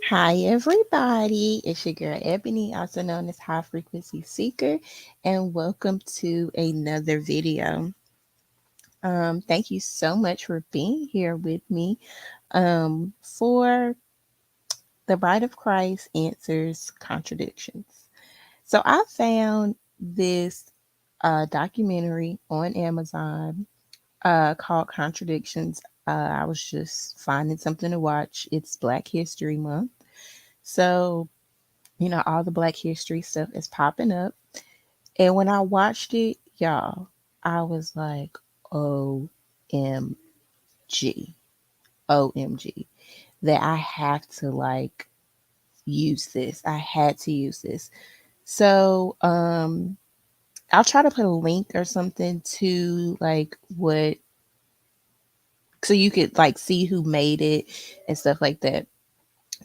Hi, everybody. It's your girl Ebony, also known as High Frequency Seeker, and welcome to another video. Thank you so much for being here with me for the Bride of Christ Answers Contradictions. So, I found this documentary on Amazon called Contradictions. I was just finding something to watch. It's Black History Month. So, all the Black History stuff is popping up. And when I watched it, y'all, I was like, OMG, OMG, that I have to use this. I had to use this. So, I'll try to put a link or something to what, so you could see who made it and stuff like that.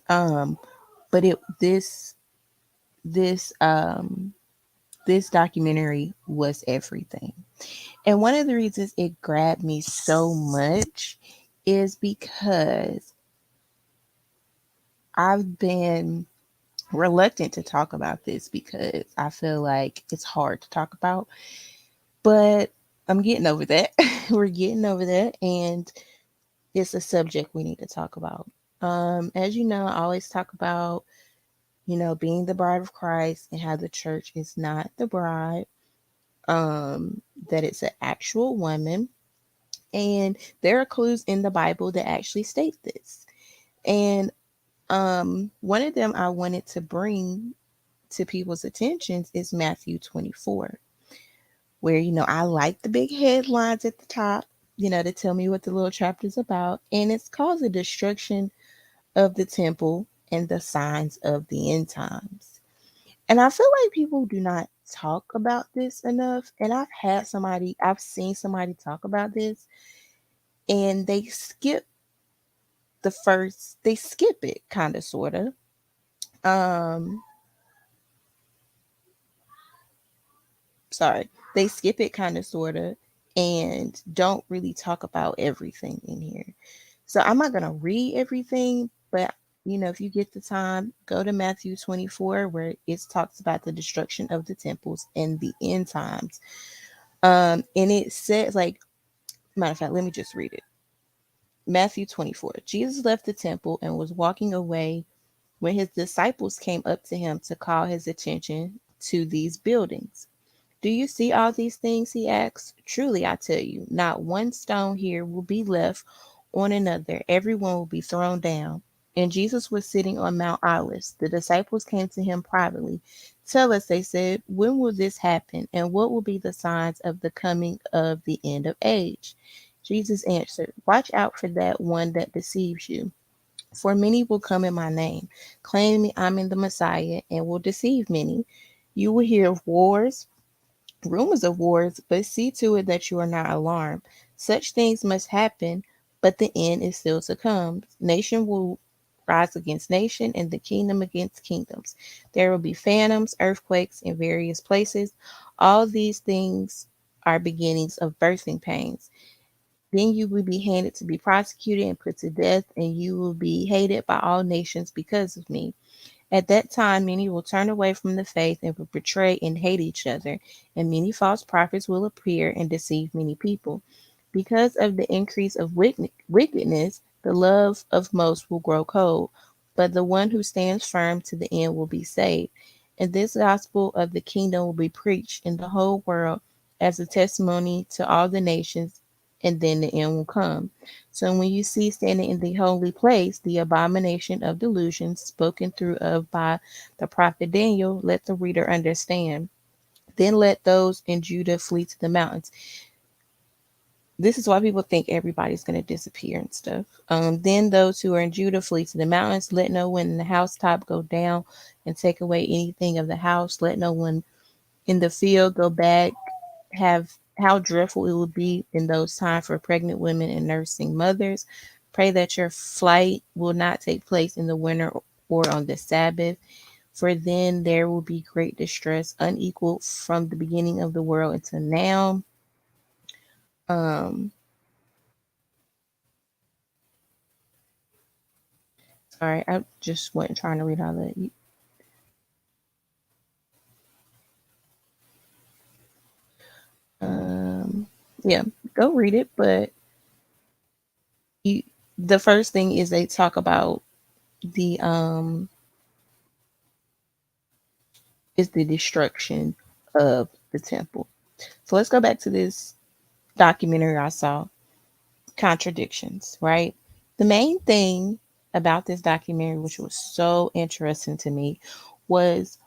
Um, but this, um, this documentary was everything. And one of the reasons it grabbed me so much is because I've been reluctant to talk about this because I feel like it's hard to talk about. But I'm getting over that. We're getting over that. And it's a subject we need to talk about. As you know, I always talk about, being the bride of Christ and how the church is not the bride, that it's an actual woman. And there are clues in the Bible that actually state this. And one of them I wanted to bring to people's attentions is Matthew 24, where, I like the big headlines at the top, to tell me what the little chapter is about. And it's called the destruction of the temple and the signs of the end times. And I feel like people do not talk about this enough. And I've seen somebody talk about this and they skip it kind of, sort of. Um, Sorry, they skip it kind of, sort of, and don't really talk about everything in here. So I'm not gonna read everything, but if you get the time, go to Matthew 24, where it talks about the destruction of the temples and the end times. And it says, matter of fact, let me just read it. Matthew 24. Jesus left the temple and was walking away when his disciples came up to him to call his attention to these buildings. Do you see all these things? He asked. Truly, I tell you, not one stone here will be left on another. Everyone will be thrown down. And Jesus was sitting on Mount Olives. The disciples came to him privately. Tell us, they said, when will this happen? And what will be the signs of the coming of the end of age? Jesus answered, watch out for that one that deceives you. For many will come in my name, claiming I'm in the Messiah, and will deceive many. You will hear of wars, rumors of wars, but see to it that you are not alarmed. Such things must happen, but the end is still to come. Nation will rise against nation, and the kingdom against kingdoms. There will be phantoms, earthquakes in various places. All these things are beginnings of birthing pains. Then you will be handed to be prosecuted and put to death, and you will be hated by all nations because of me. At that time, many will turn away from the faith and will betray and hate each other, and many false prophets will appear and deceive many people. Because of the increase of wickedness, the love of most will grow cold, but the one who stands firm to the end will be saved. And this gospel of the kingdom will be preached in the whole world as a testimony to all the nations, and then the end will come. So when you see standing in the holy place the abomination of delusion spoken through of by the prophet Daniel, let the reader understand. Then let those in Judah flee to the mountains. This is why people think everybody's going to disappear and stuff. Then those who are in Judah flee to the mountains. Let no one in the housetop go down and take away anything of the house. Let no one in the field go back. Have how dreadful it will be in those times for pregnant women and nursing mothers. Pray that your flight will not take place in the winter or on the Sabbath, for then there will be great distress, unequaled from the beginning of the world until now. Um, Sorry, I just wasn't trying to read all that. Um, yeah, go read it. But you, the first thing is they talk about the is the destruction of the temple. So let's go back to this documentary I saw, Contradictions, right? The main thing about this documentary, which was so interesting to me, was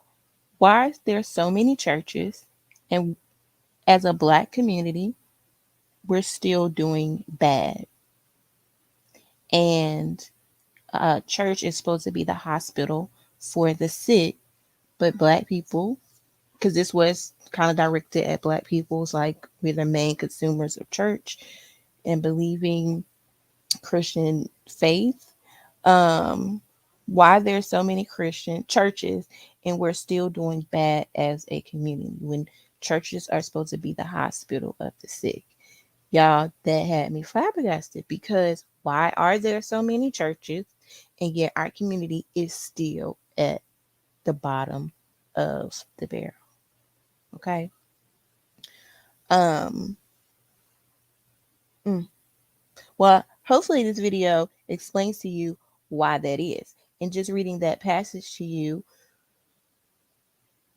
why is there so many churches, and as a black community, we're still doing bad. And church is supposed to be the hospital for the sick, but black people, because this was kind of directed at black people's, like we're the main consumers of church and believing Christian faith. Um, why there's so many Christian churches and we're still doing bad as a community when churches are supposed to be the hospital of the sick. Y'all, that had me flabbergasted because why are there so many churches and yet our community is still at the bottom of the barrel? Okay. Um, mm. Well, hopefully this video explains to you why that is. And just reading that passage to you,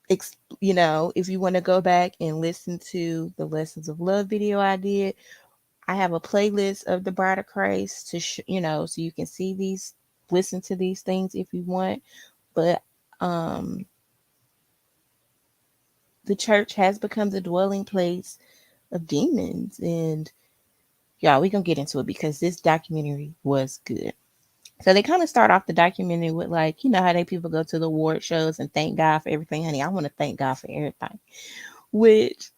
if you want to go back and listen to the Lessons of Love video I did, I have a playlist of the Bride of Christ so you can see these, listen to these things if you want. But um, the church has become the dwelling place of demons, and y'all, we gonna get into it because this documentary was good. So they kind of start off the documentary with, like, how they people go to the award shows and thank God for everything, honey. I want to thank God for everything, which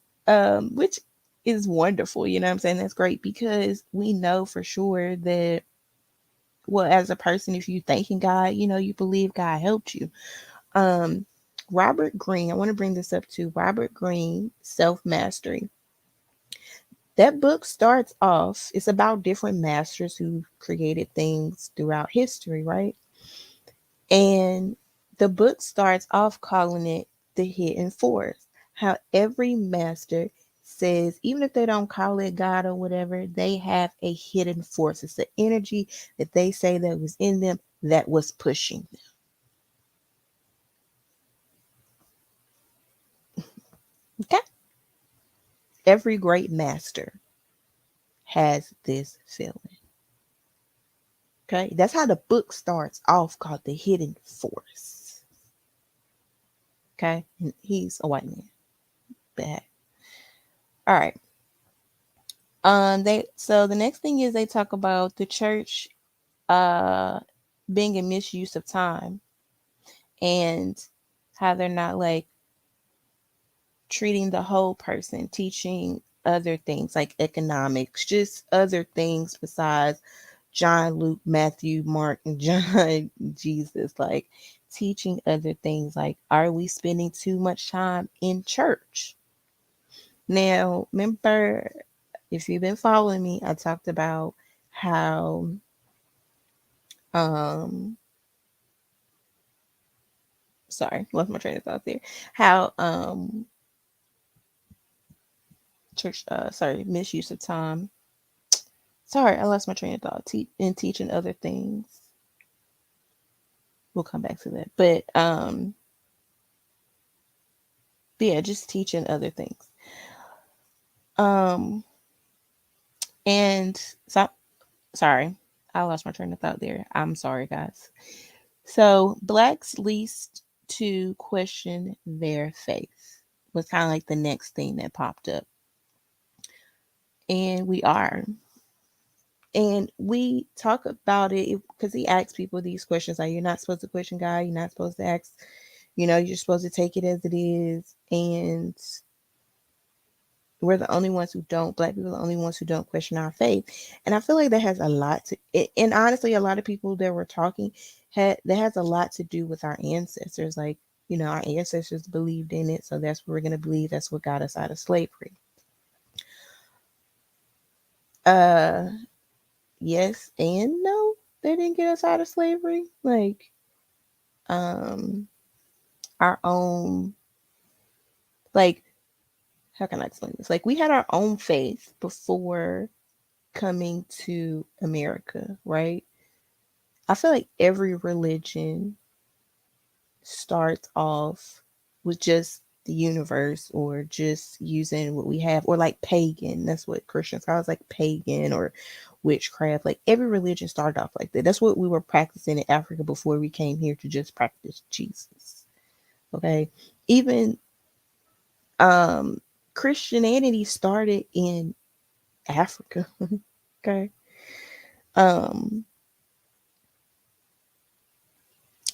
is wonderful. You know what I'm saying? That's great because we know for sure that, well, as a person, if you thanking God, you believe God helped you. Um, Robert Greene, I want to bring this up too. Robert Greene, Self Mastery. That book starts off, it's about different masters who created things throughout history, right? And the book starts off calling it the hidden force. How every master says, even if they don't call it God or whatever, they have a hidden force. It's the energy that they say that was in them that was pushing them. Okay? Every great master has this feeling. Okay? That's how the book starts off, called the hidden force. Okay? And he's a white man. Bad. All right. So the next thing is they talk about the church uh being a misuse of time, and how they're not, like, treating the whole person, teaching other things like economics, just other things besides John, Luke, Matthew, Mark, and John, Jesus, like teaching other things. Like, are we spending too much time in church? Now, remember, if you've been following me, I talked about how um sorry, lost my train of thought there. How church sorry, misuse of time. Sorry, I lost my train of thought. In teaching other things. We'll come back to that. But yeah, just teaching other things. Um and so sorry, I lost my train of thought there. I'm sorry, guys. So blacks least to question their faith was kind of like the next thing that popped up. And we are. And we talk about it because he asks people these questions, like, you're not supposed to question God, you're not supposed to ask, you're supposed to take it as it is. And we're the only ones who don't, black people are the only ones who don't question our faith. And I feel like that has a lot to it, and honestly, a lot of people that were talking that has a lot to do with our ancestors. Like, our ancestors believed in it, so that's what we're gonna believe. That's what got us out of slavery. Uh yes and no. they didn't get us out of slavery. Like, um, our own, like, how can I explain this? Like, we had our own faith before coming to America, right? I feel like every religion starts off with just the universe or just using what we have, or like pagan. That's what Christians call it, like pagan or witchcraft. Like every religion started off like that. That's what we were practicing in Africa before we came here to just practice Jesus. Okay. Even um Christianity started in Africa. Okay. Um,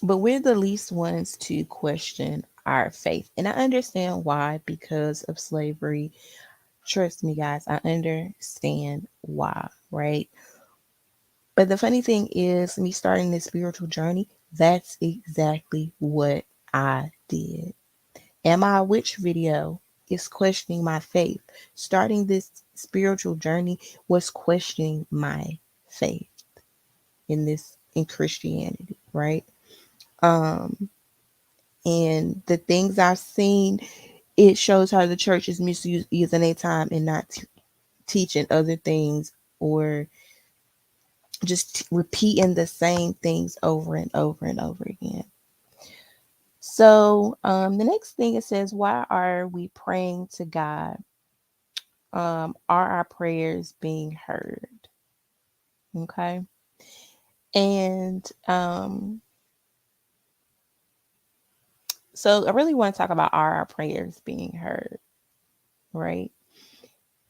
but we're the least ones to question our faith. And I understand why, because of slavery. Trust me, guys, I understand why, right? But the funny thing is, me starting this spiritual journey, that's exactly what I did. Am I a witch video is questioning my faith. Starting this spiritual journey was questioning my faith in Christianity, right? Um, and the things I've seen, it shows how the church is misusing their time and not teaching other things, or just repeating the same things over and over and over again. So the next thing it says, why are we praying to God? Are our prayers being heard? Okay. And so I really want to talk about, are our prayers being heard? Right.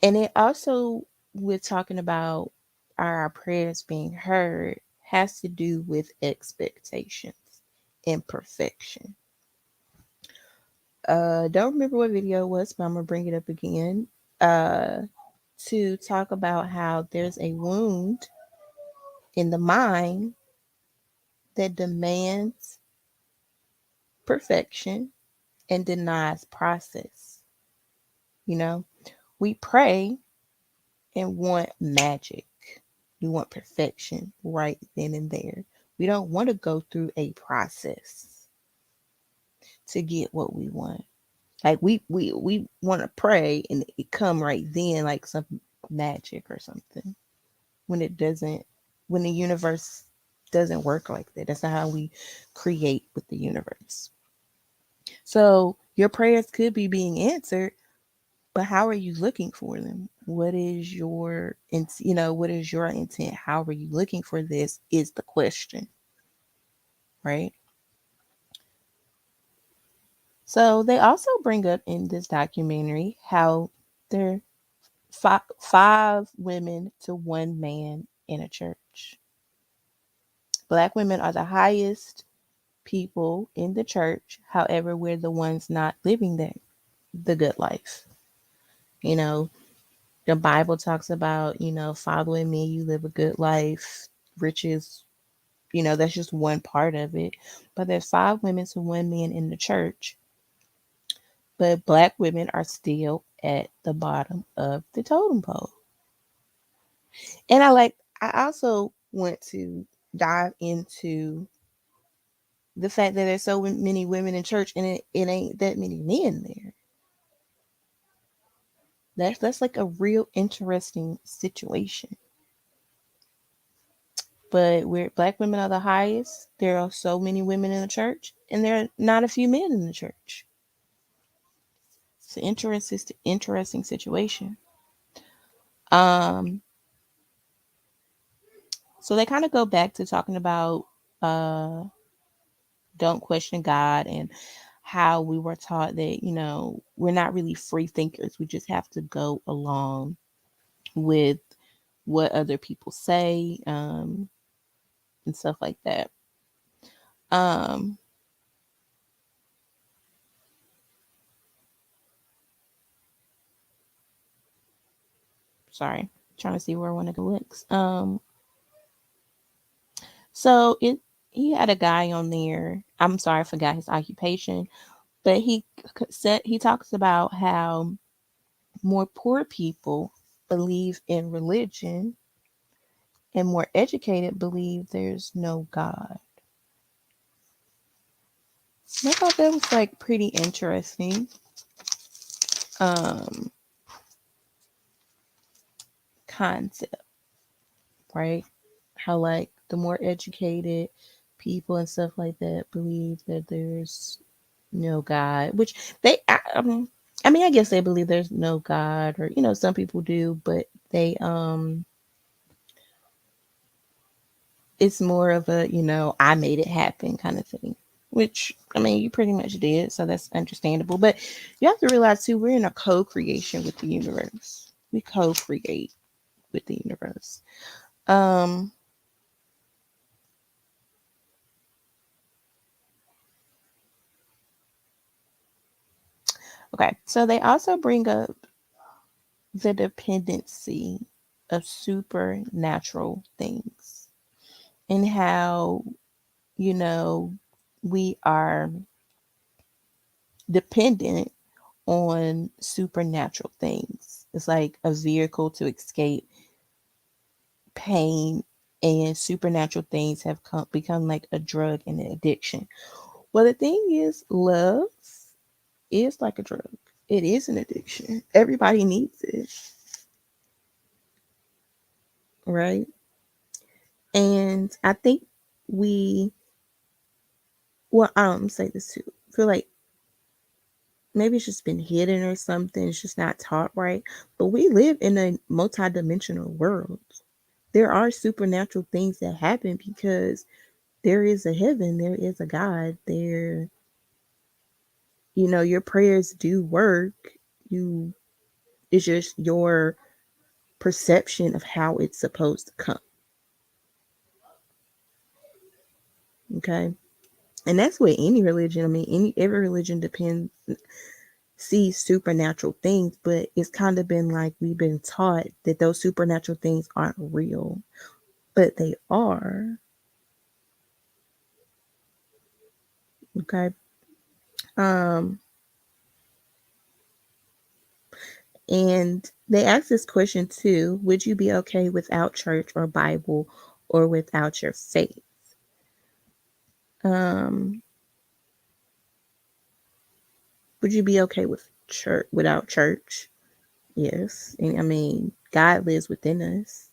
And it also, with talking about are our prayers being heard, has to do with expectations and perfection. Don't remember what video it was, but I'm gonna bring it up again. Uh, to talk about how there's a wound in the mind that demands perfection and denies process. You know, we pray and want magic. We want perfection right then and there. We don't want to go through a process to get what we want. Like we want to pray and it come right then, like some magic or something. When it doesn't, when the universe doesn't work like that. That's not how we create with the universe. So your prayers could be being answered, but how are you looking for them? What is your, what is your intent? How are you looking for this is the question, right? So they also bring up in this documentary how there are five women to one man in a church. Black women are the highest people in the church. However, we're the ones not living the good life. You know, the Bible talks about, following me, you live a good life. Riches, that's just one part of it. But there's five women to one man in the church. But black women are still at the bottom of the totem pole. And I also want to dive into the fact that there's so many women in church and it ain't that many men there. That's like a real interesting situation. But where black women are the highest, there are so many women in the church, and there are not a few men in the church. It's an interesting situation. Um, so they kind of go back to talking about uh, don't question God, and how we were taught that we're not really free thinkers. We just have to go along with what other people say, and stuff like that. Um, sorry, trying to see where I want to go next. So he had a guy on there. I'm sorry, I forgot his occupation, but he talks about how more poor people believe in religion and more educated believe there's no God. And I thought that was like pretty interesting um concept, right? How like the more educated people and stuff like that believe that there's no God, which I mean, I guess they believe there's no God, or some people do, but they it's more of a I made it happen kind of thing, which I mean you pretty much did, so that's understandable. But you have to realize too, we're in a co-creation with the universe. We co-create with the universe. um okay, so they also bring up the dependency of supernatural things, and how you know we are dependent on supernatural things. It's like a vehicle to escape pain, and supernatural things have become like a drug and an addiction. Well, the thing is, love is like a drug. It is an addiction. Everybody needs it, right? And I think we, well, say this too. I feel like maybe it's just been hidden or something. It's just not taught right. But we live in a multidimensional world. There are supernatural things that happen because there is a heaven, there is a God, there, your prayers do work. You, it's just your perception of how it's supposed to come. Okay. And that's with any religion. I mean, every religion depends sees supernatural things, but it's kind of been like we've been taught that those supernatural things aren't real, but they are. Okay. Um, and they ask this question too: would you be okay without church or Bible, or without your faith? Um, would you be okay with church without church? Yes. And I mean, God lives within us.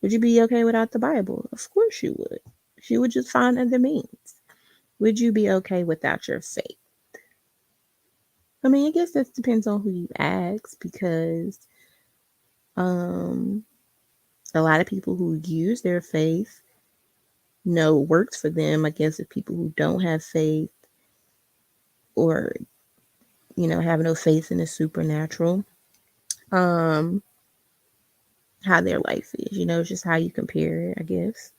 Would you be okay without the Bible? Of course you would. You would just find other means. Would you be okay without your faith? I mean, I guess that depends on who you ask, because um a lot of people who use their faith know works for them. I guess if people who don't have faith, or have no faith in the supernatural, um how their life is, it's just how you compare it, I guess.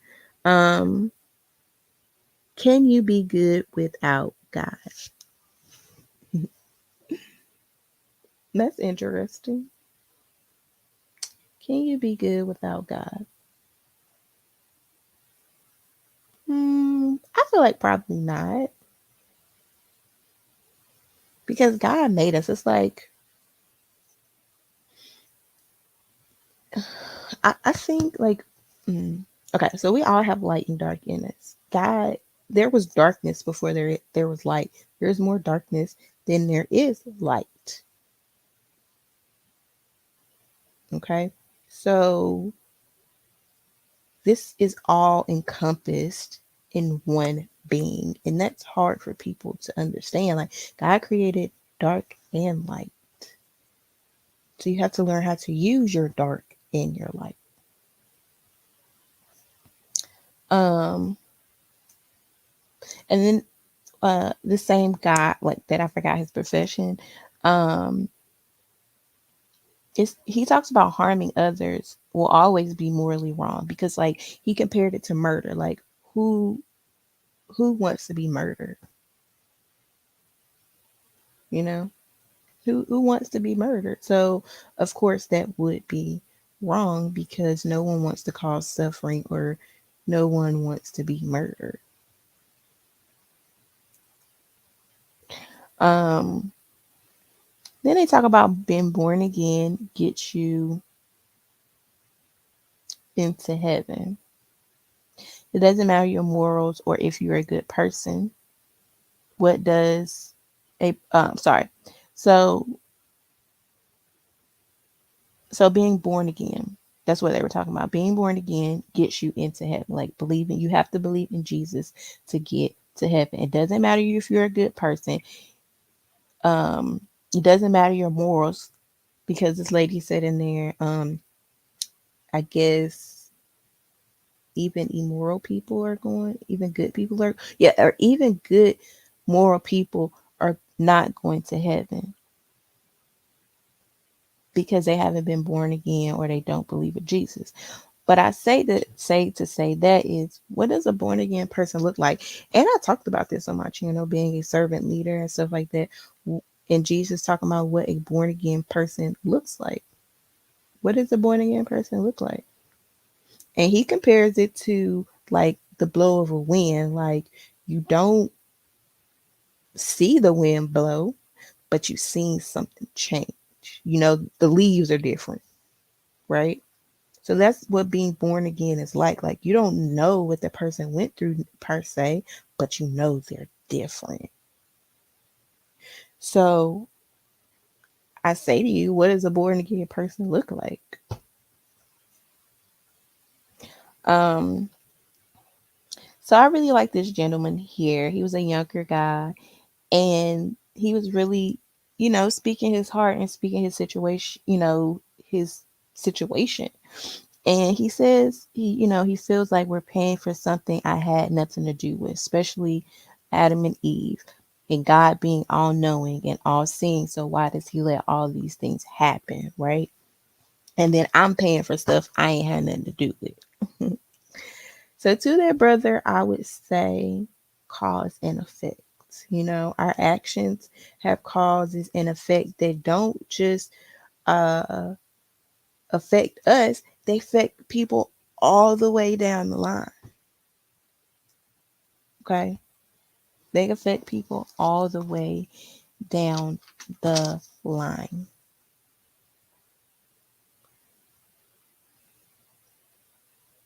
um can you be good without God? That's interesting. Can you be good without God? I feel like probably not, because God made us. It's like, I think like, okay, so we all have light and dark in us. God, there was darkness before there was light. There's more darkness than there is light. Okay, so this is all encompassed in one being, and that's hard for people to understand. Like, God created dark and light, so you have to learn how to use your dark and your light. Um, and then the same guy like that, I forgot his profession. Um, he talks about harming others will always be morally wrong, because like he compared it to murder. Like, who wants to be murdered? You know, who wants to be murdered? So of course that would be wrong, because no one wants to cause suffering, or no one wants to be murdered. Um, then they talk about being born again gets you into heaven. It doesn't matter your morals or if you're a good person. What does a sorry. So being born again. That's what they were talking about. Being born again gets you into heaven. Like believing, you have to believe in Jesus to get to heaven. It doesn't matter if you're a good person. Um, it doesn't matter your morals because this lady said in there, I guess even immoral people are going, even good people are, yeah, or even good moral people are not going to heaven because they haven't been born again or they don't believe in Jesus. But I say that is, what does a born again person look like? And I talked about this on my channel, being a servant leader and stuff like that. And Jesus talking about what a born again person looks like. What does a born again person look like? And he compares it to like the blow of a wind. Like you don't see the wind blow, but you seen something change. You know, the leaves are different, right? So that's what being born again is like. Like you don't know what the person went through per se, but you know they're different. So I say to you, what does a born again person look like? Um, so I really like this gentleman here. He was a younger guy and he was really, speaking his heart and speaking his situation, his situation. And he says he feels like we're paying for something I had nothing to do with, especially Adam and Eve and God being all knowing and all seeing. So why does he let all these things happen, right? And then I'm paying for stuff I ain't had nothing to do with. So to that brother, I would say cause and effect. Our actions have causes and effect that don't just uh affect us, they affect people all the way down the line. Okay? They affect people all the way down the line.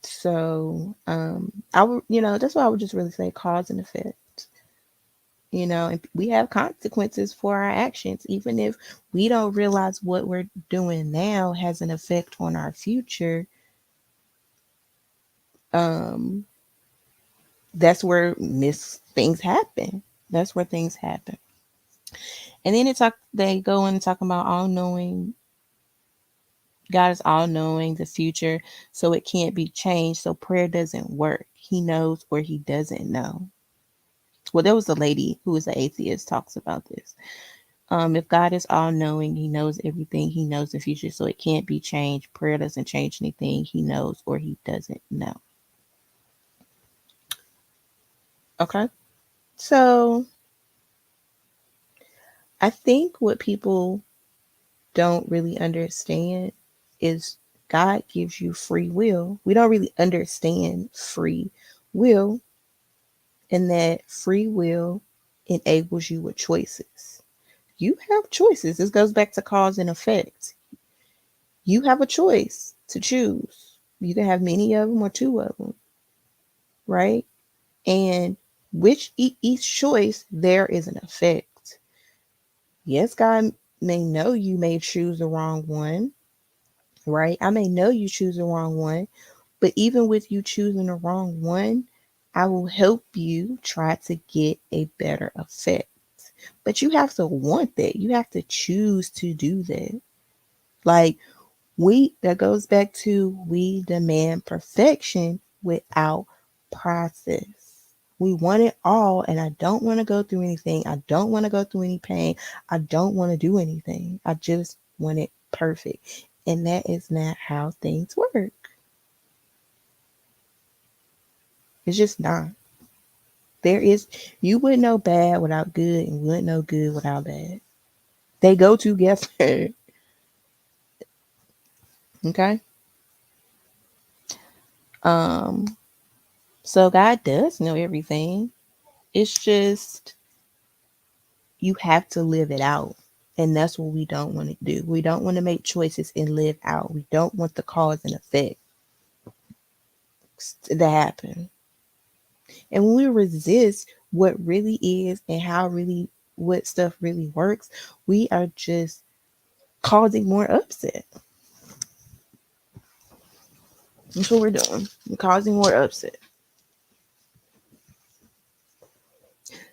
So, I would, that's why I would just really say cause and effect. And we have consequences for our actions, even if we don't realize what we're doing now has an effect on our future. Um, that's where things happen. That's where things happen. And then they go in and talk about all knowing. God is all knowing the future, so it can't be changed. So prayer doesn't work. He knows or he doesn't know. Well, there was a lady who is an atheist talks about this. If God is all knowing, he knows everything, he knows the future, so it can't be changed. Prayer doesn't change anything. He knows or he doesn't know. Okay. So I think what people don't really understand is God gives you free will. We don't really understand free will, and that free will enables you with choices. You have choices. This goes back to cause and effect. You have a choice to choose. You can have many of them or two of them, right? And each choice, there is an effect. Yes, God may know you may choose the wrong one, right? I may know you choose the wrong one, but even with you choosing the wrong one, I will help you try to get a better effect. But you have to want that. You have to choose to do that. Like that goes back to we demand perfection without process. We want it all, and I don't want to go through anything. I don't want to go through any pain. I don't want to do anything. I just want it perfect. And that is not how things work. It's just not. You wouldn't know bad without good, and wouldn't know good without bad. They go together. Okay. Um, so God does know everything. It's just you have to live it out. And that's what we don't want to do. We don't want to make choices and live out. We don't want the cause and effect. that happen. And when we resist what really is and how really what stuff really works, we are just causing more upset. That's what we're doing. We're causing more upset.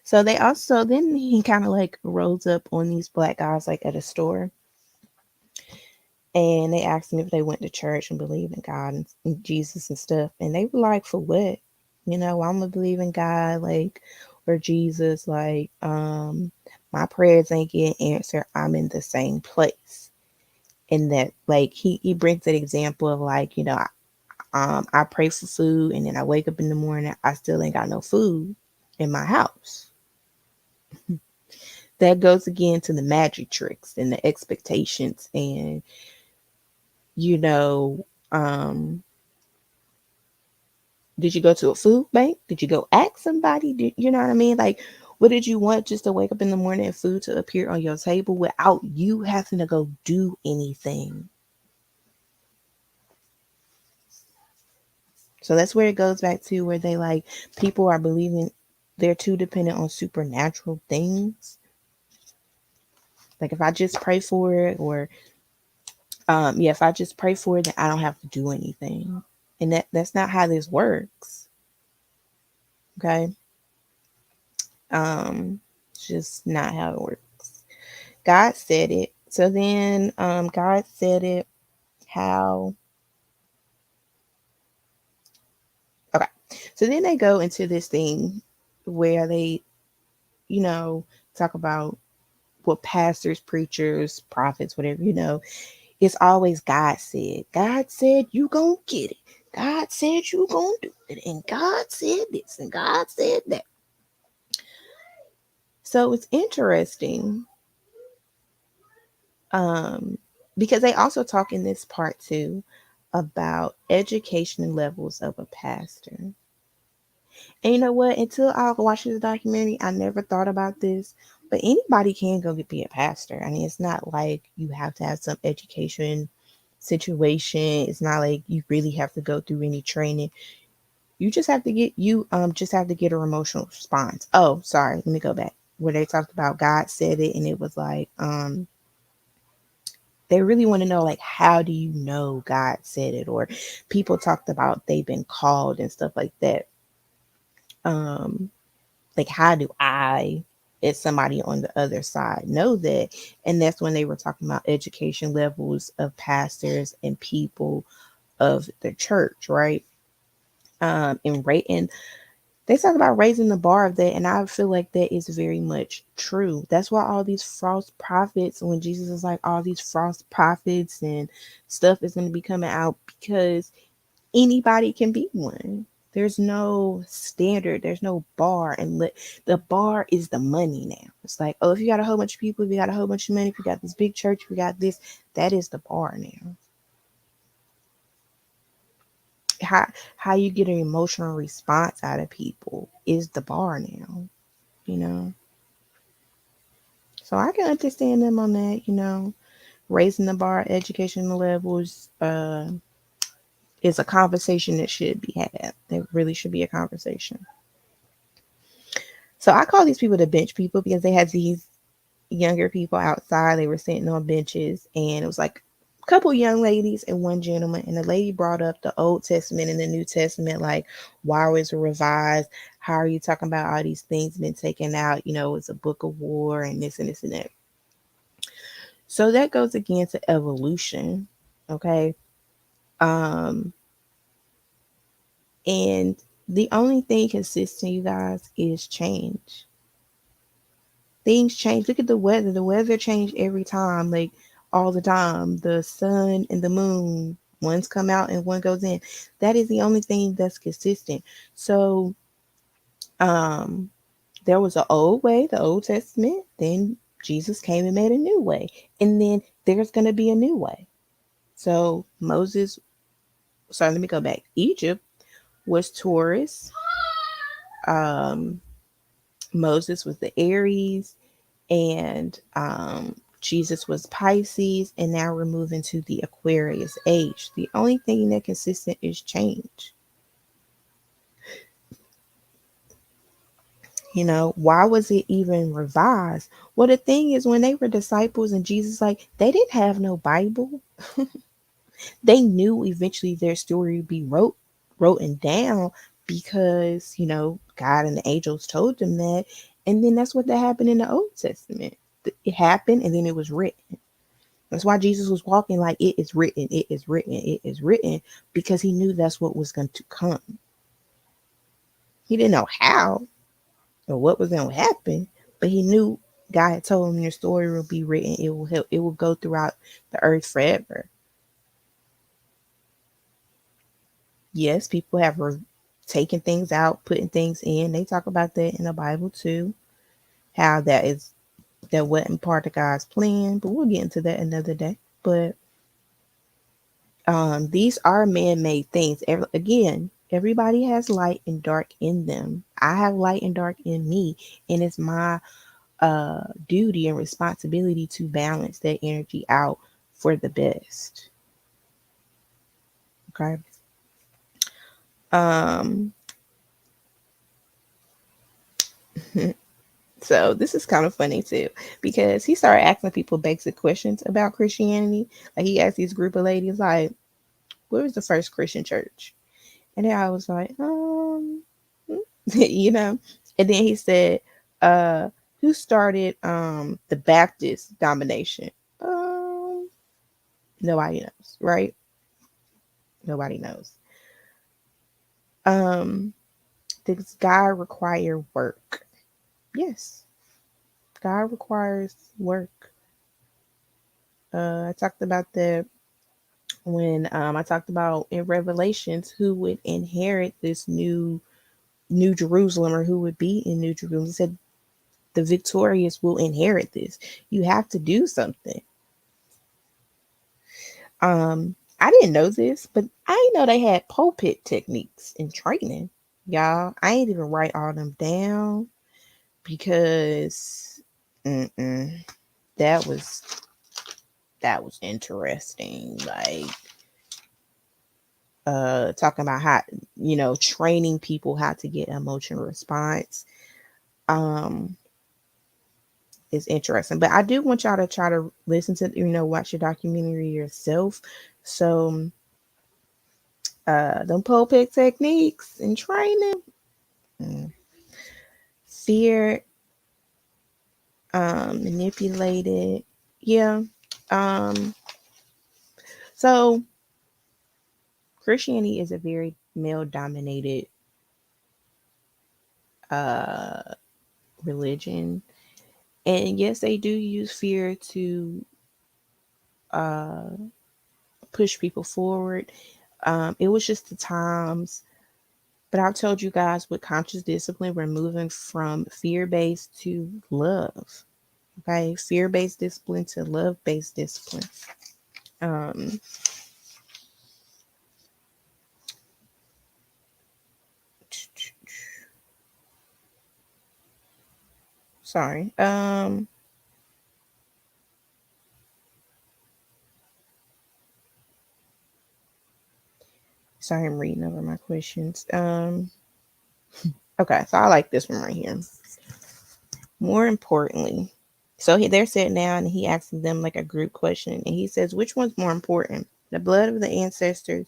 So they also then he kind of like rose up on these black guys like at a store, and they asked him if they went to church and believed in God and Jesus and stuff, and they were like, "For what? You know, I'm gonna believe in God, like, or Jesus, like, my prayers ain't getting answered. I'm in the same place." And that, like, he brings that example of like, I pray for food, and then I wake up in the morning, I still ain't got no food in my house. That goes again to the magic tricks and the expectations, and you know, um, did you go to a food bank? Did you go ask somebody? Did you know what I mean? Like, what did you want, just to wake up in the morning and food to appear on your table without you having to go do anything? So that's where it goes back to where they like people are believing they're too dependent on supernatural things. Like if I just pray for it, or yeah, if I just pray for it, then I don't have to do anything. And that's not how this works. Okay. It's just not how it works. God said it. So then God said it how okay. So then they go into this thing where they, you know, talk about what pastors, preachers, prophets, whatever, it's always God said. God said you gonna get it. God said you gonna do it. And God said this and God said that. So it's interesting. Um, because they also talk in this part too about education levels of a pastor. And you know what? Until I watched this documentary, I never thought about this. But anybody can go be a pastor. I mean, it's not like you have to have some education situation. It's not like you really have to go through any training. You just have to get an emotional response. Oh, sorry, let me go back. Where they talked about God said it, and it was like, they really want to know, like, how do you know God said it? Or people talked about they've been called and stuff like that. Um, like, how do I, as somebody on the other side, know that? And that's when they were talking about education levels of pastors and people of the church, right? And they talk about raising the bar of that, and I feel like that is very much true. That's why all these false prophets, when Jesus is like all these false prophets and stuff is going to be coming out, because anybody can be one. There's no standard, there's no bar, and the bar is the money now. It's like, oh, if you got a whole bunch of people, if you got a whole bunch of money, if you got this big church, if you got this, that is the bar now. How you get an emotional response out of people is the bar now, you know. So I can understand them on that, raising the bar, educational levels, is a conversation that should be had. There really should be a conversation. So I call these people the bench people because they had these younger people outside. They were sitting on benches, and it was like a couple young ladies and one gentleman. And the lady brought up the Old Testament and the New Testament, like, why was it revised? How are you talking about all these things been taken out? It's a book of war and this and this and that. So that goes against the evolution. Okay. Um, and the only thing consistent, you guys, is change. Things change. Look at the weather. The weather changed every time, like all the time. The sun and the moon, one's come out and one goes in. That is the only thing that's consistent. So, um, there was an old way, the Old Testament. Then Jesus came and made a new way, and then there's gonna be a new way. So Moses. Sorry, let me go back. Egypt was Taurus. Um, Moses was the Aries, and Jesus was Pisces, and now we're moving to the Aquarius age. The only thing that consistent is change. Why was it even revised? Well, the thing is, when they were disciples and Jesus, like, they didn't have no Bible. They knew eventually their story would be written down because, God and the angels told them that. And then that's what that happened in the Old Testament. It happened and then it was written. That's why Jesus was walking like it is written, it is written, it is written, because he knew that's what was going to come. He didn't know how or what was going to happen, but he knew God had told him your story will be written. It will help. It will go throughout the earth forever. Yes, people have taken things out, putting things in. They talk about that in the Bible too. How that wasn't part of God's plan, but we'll get into that another day. But these are man-made things. Again, everybody has light and dark in them. I have light and dark in me, and it's my duty and responsibility to balance that energy out for the best. Okay. Um, so this is kind of funny too, because he started asking people basic questions about Christianity. Like he asked these group of ladies, like, "Where was the first Christian church?" And then I was like, you know. And then he said, uh, "Who started the Baptist domination?" Um, Nobody knows, right? Nobody knows. Um, does God require work? Yes, God requires work. I talked about that when I talked about in Revelations who would inherit this New Jerusalem, or who would be in New Jerusalem. He said the victorious will inherit this. You have to do something. I didn't know this, but I didn't know they had pulpit techniques in training. Y'all, I ain't even write all them down because that was interesting. Like talking about how, training people how to get emotional response um is interesting. But I do want y'all to try to listen to, watch your documentary yourself. So them pulpit techniques and training, mm, fear, manipulated. Yeah. Um, so Christianity is a very male dominated uh religion. And yes, they do use fear to uh push people forward. It was just the times. But I've told you guys, with conscious discipline, we're moving from fear based to love. Okay, fear based discipline to love based discipline. Um, sorry. Sorry, I'm reading over my questions. Okay, so I like this one right here. More importantly, so they're sitting down and he asks them like a group question, and he says, "Which one's more important, the blood of the ancestors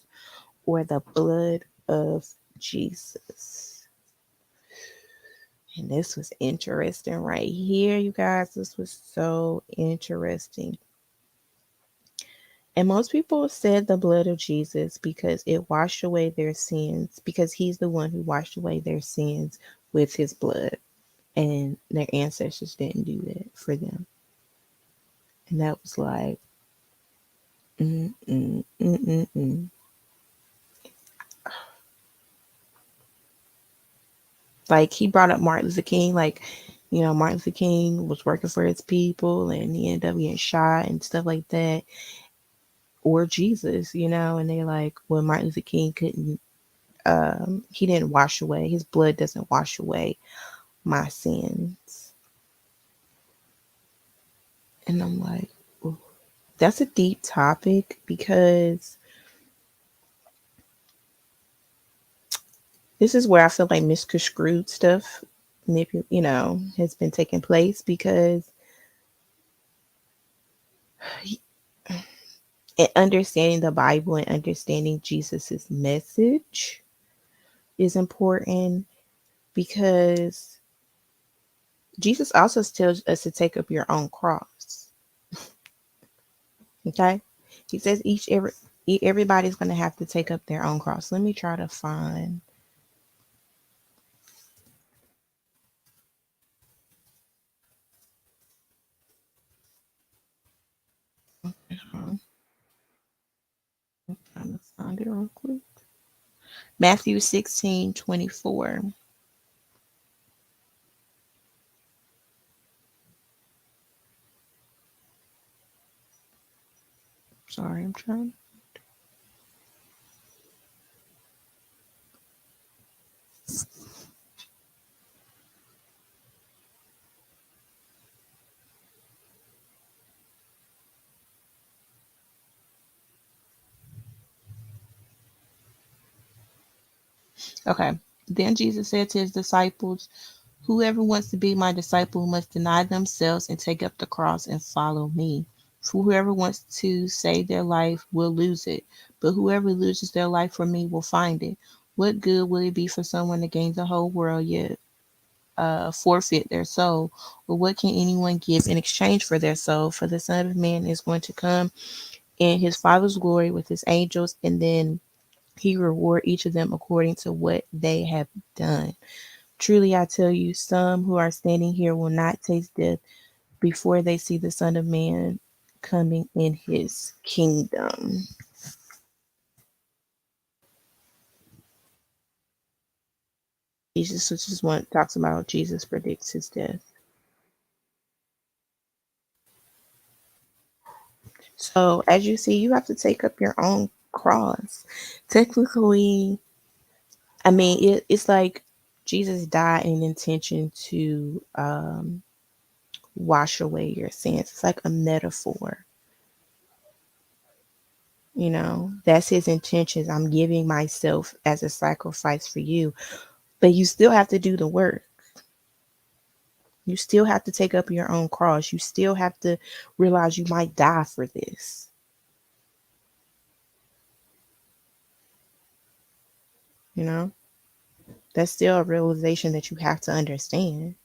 or the blood of Jesus?" And this was interesting right here, you guys. This was so interesting. And most people said the blood of Jesus because it washed away their sins, because he's the one who washed away their sins with his blood. And their ancestors didn't do that for them. And that was like, mm, mm, mm, mm, mm. Like he brought up Martin Luther King, like, Martin Luther King was working for his people and he ended up getting shot and stuff like that. Or Jesus, and they like, well, Martin Luther King couldn't, he didn't wash away, his blood doesn't wash away my sins. And I'm like, ooh, that's a deep topic, because this is where I feel like misconstrued stuff. has been taking place because understanding the Bible and understanding Jesus's message is important because Jesus also tells us to take up your own cross. Okay, he says everybody's going to have to take up their own cross. Let me try to find. I'm trying to find it real quick. Matthew 16:24. Sorry, I'm trying. Okay. Then Jesus said to his disciples, "Whoever wants to be my disciple must deny themselves and take up the cross and follow me. For whoever wants to save their life will lose it, but whoever loses their life for me will find it. What good will it be for someone to gain the whole world yet forfeit their soul? Or what can anyone give in exchange for their soul? For the Son of Man is going to come in his Father's glory with his angels, and then he reward each of them according to what they have done. Truly, I tell you, some who are standing here will not taste death before they see the Son of Man coming in his kingdom." Jesus, which is one talks about Jesus predicts his death. So, as you see, you have to take up your own cross. Technically, I mean, it's like Jesus died in intention to wash away your sins. It's like a metaphor. That's his intentions. I'm giving myself as a sacrifice for you. But you still have to do the work. You still have to take up your own cross. You still have to realize you might die for this. You know, that's still a realization that you have to understand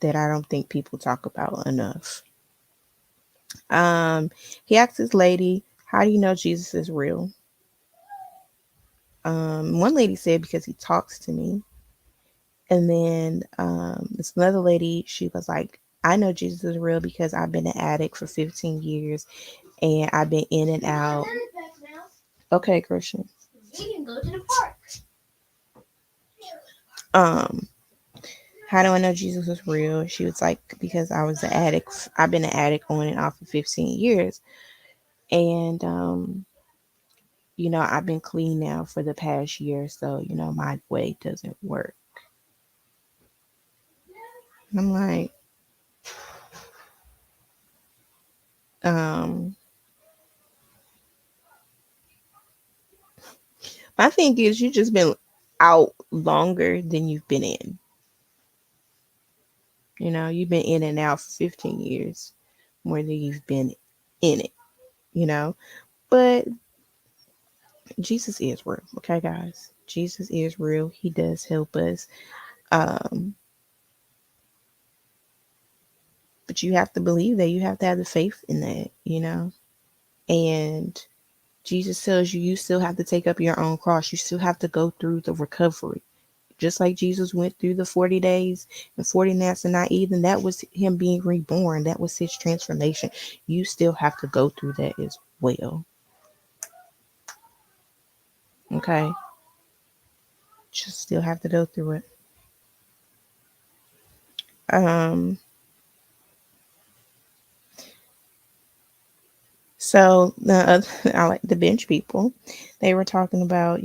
that I don't think people talk about enough. Um, he asked this lady, "How do you know Jesus is real?" One lady said, "Because he talks to me." And then this another lady, she was like, "I know Jesus is real because I've been an addict for 15 years and I've been in and out." Okay, Christian. We can go to the park. Um, how do I know Jesus is real? She was like, "Because I was an addict. I've been an addict on and off for 15 years. And, I've been clean now for the past year. So, my way doesn't work." And I'm like, um, my thing is, you just been out longer than you've been in. You've been in and out for 15 years more than you've been in it, you know. But Jesus is real, okay, guys? Jesus is real. He does help us. Um, but you have to believe that. You have to have the faith in that. And Jesus tells you, you still have to take up your own cross. You still have to go through the recovery. Just like Jesus went through the 40 days and 40 nights and not even, that was him being reborn. That was his transformation. You still have to go through that as well. Okay? Just still have to go through it. Um, so I like the bench people. They were talking about,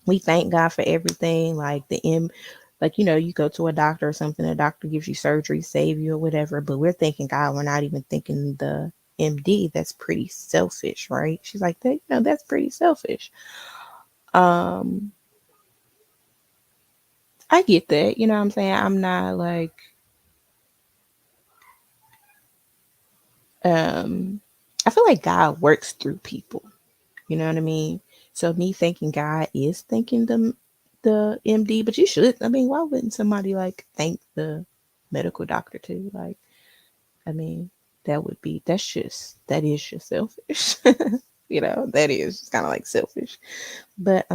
we thank God for everything, like you go to a doctor or something, a doctor gives you surgery, save you or whatever, but we're thanking God. We're not even thinking the MD. That's pretty selfish, right? She's like, that's pretty selfish. Um, I get that. You know what I'm saying? I'm not like um I feel like God works through people. You know what I mean? So me thinking God is thanking the MD, but you should. I mean, why wouldn't somebody like thank the medical doctor too? Like, I mean, that is just selfish. You know, that is kind of like selfish. But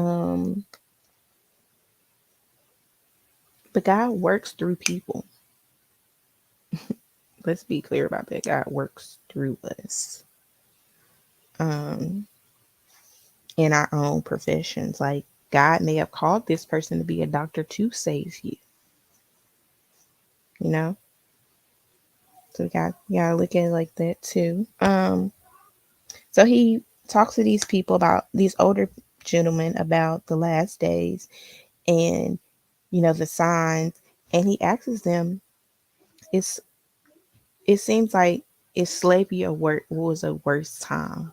but God works through people. Let's be clear about that. God works through us. Um in our own professions. Like God may have called this person to be a doctor to save you, you know? So we gotta look at it like that too. So he talks to these people about these older gentlemen about the last days and the signs, and he asks them, it's it seems like is slavery a work was a worse time?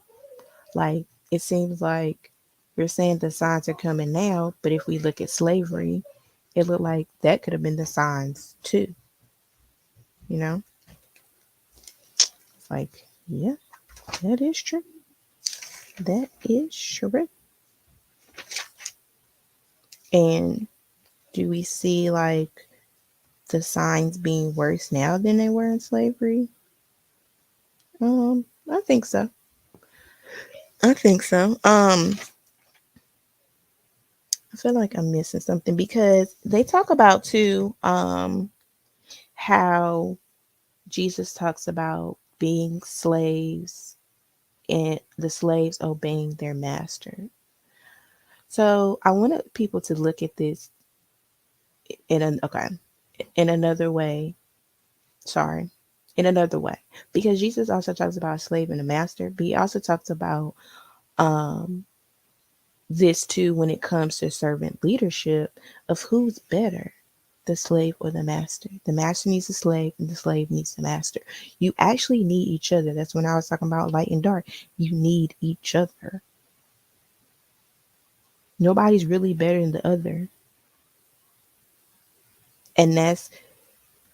Like it seems like we're saying the signs are coming now, but if we look at slavery, it looked like that could have been the signs too, you know? It's like, yeah, that is true. That is true. And do we see like the signs being worse now than they were in slavery? I think so. I think so. I feel like I'm missing something because they talk about too, how Jesus talks about being slaves and the slaves obeying their master. So I wanted people to look at this in another way. Sorry, in another way, because Jesus also talks about a slave and a master, but he also talks about um this too when it comes to servant leadership of who's better, the slave or the master. The master needs the slave and the slave needs the master. You actually need each other. That's when I was talking about light and dark. You need each other. Nobody's really better than the other. And that's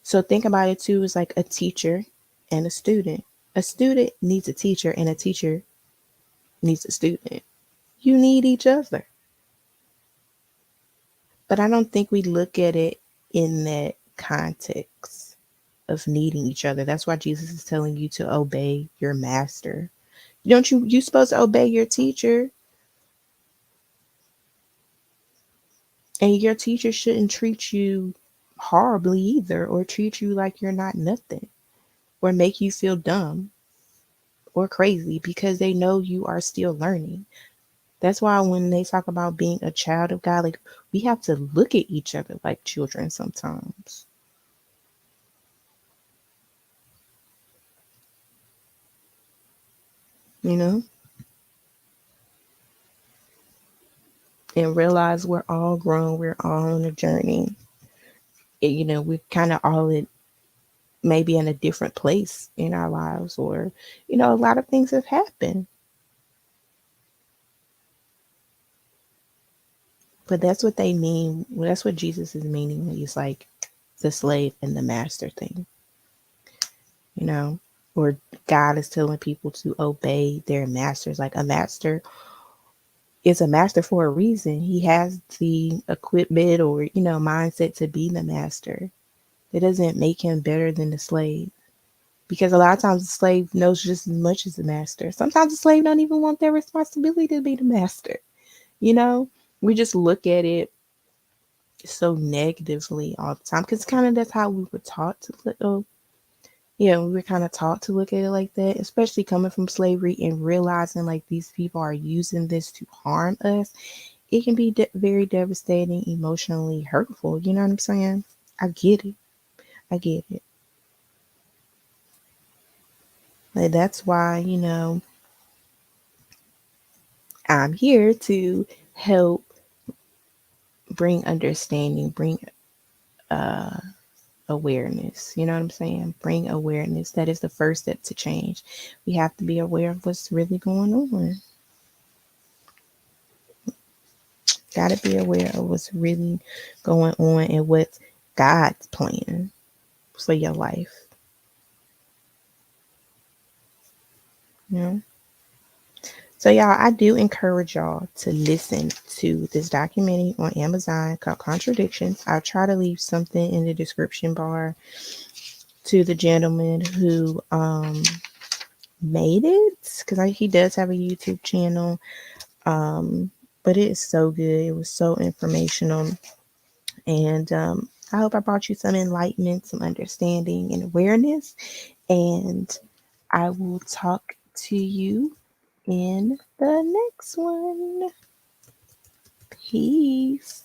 so think about it too, as like a teacher and a student. A student needs a teacher and a teacher needs a student. You need each other. But I don't think we look at it in that context of needing each other. That's why Jesus is telling you to obey your master. Don't you supposed to obey your teacher, and your teacher shouldn't treat you horribly either, or treat you like you're not nothing, or make you feel dumb or crazy because they know you are still learning. That's why when they talk about being a child of God, like we have to look at each other like children sometimes, you know, and realize we're all grown, we're all on a journey. We're kind of all in maybe in a different place in our lives, or a lot of things have happened. But that's what they mean. Well, that's what Jesus is meaning when he's like the slave and the master thing, you know, or God is telling people to obey their masters. Like a master is a master for a reason. He has the equipment or, mindset to be the master. It doesn't make him better than the slave, because a lot of times the slave knows just as much as the master. Sometimes the slave don't even want their responsibility to be the master. You know, we just look at it so negatively all the time because kind of that's how we were taught to look. Oh, yeah, we were kind of taught to look at it like that, especially coming from slavery and realizing like these people are using this to harm us. It can be very devastating, emotionally hurtful. You know what I'm saying? I get it. I get it. Like that's why I'm here to help bring understanding, bring uh awareness. You know what I'm saying? Bring awareness. That is the first step to change. We have to be aware of what's really going on. Got to be aware of what's really going on and what's God's plan for your life. You know? So, y'all, I do encourage y'all to listen to this documentary on Amazon called Contradictions. I'll try to leave something in the description bar to the gentleman who made it, because he does have a YouTube channel. But it is so good. It was so informational. And I hope I brought you some enlightenment, some understanding, and awareness. And I will talk to you in the next one. Peace.